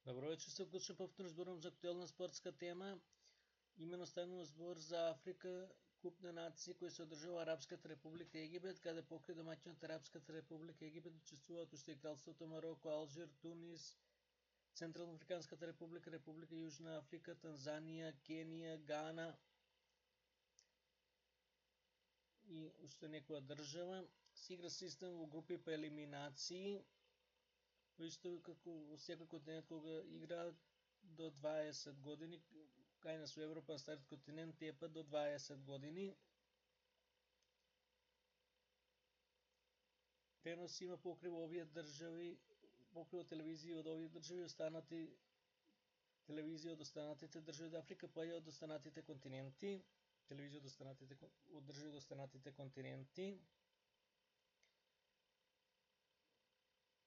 Добро вечер, се вклучно повторно зборувам за актуелна спортска тема. Имено станува збор за Африка, куп на нации кој се одржува Арапската република Египет, каде покрај домаќинот Арапската република Египет учествуваат уште и Кралството Мароко, Алжир, Тунис, Централна Африканската република, Република Јужна Африка, Танзанија, Кенија, Гана и уште некоја држава. Се игра систем во групи по елиминации. Исто како во секој континент кога играат до 20 години, кај нас во Европа, стариот континент тепа до 20 години. Пренос има покриво овие држави, покриво телевизија од овие држави, останати телевизија од останатите држави од Африка, па и од останатите континенти, телевизија од држави од останатите континенти.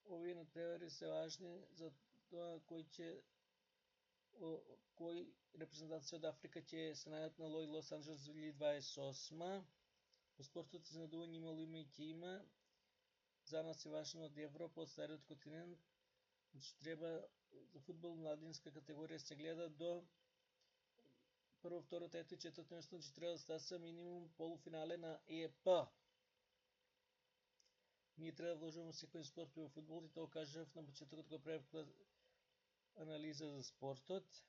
Овие надпревари се важни за тоа кој репрезентација од Африка ќе се најдат на Лос Анџелес 2028. Во спортот изненадување имало и ќе има. За нас е важно од Европа, од стариот континент. Значи треба за фудбал младинска категорија се гледа до прво, второ, трето и четврто место, значи треба да стаса минимум полуфинале на ЕП. Ние треба да вложуваме секој спорт во фудбал и тоа кажав на почетокот кога правев анализа за спортот.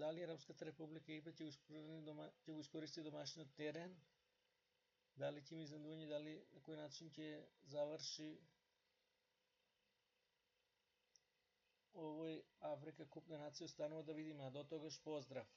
Дали Арапската република Египет ќе го искористи домашниот терен? Дали ќе има изненадување, дали на кој начин ќе заврши овој Африка куп на нации, останува да видиме. До тогаш поздрав!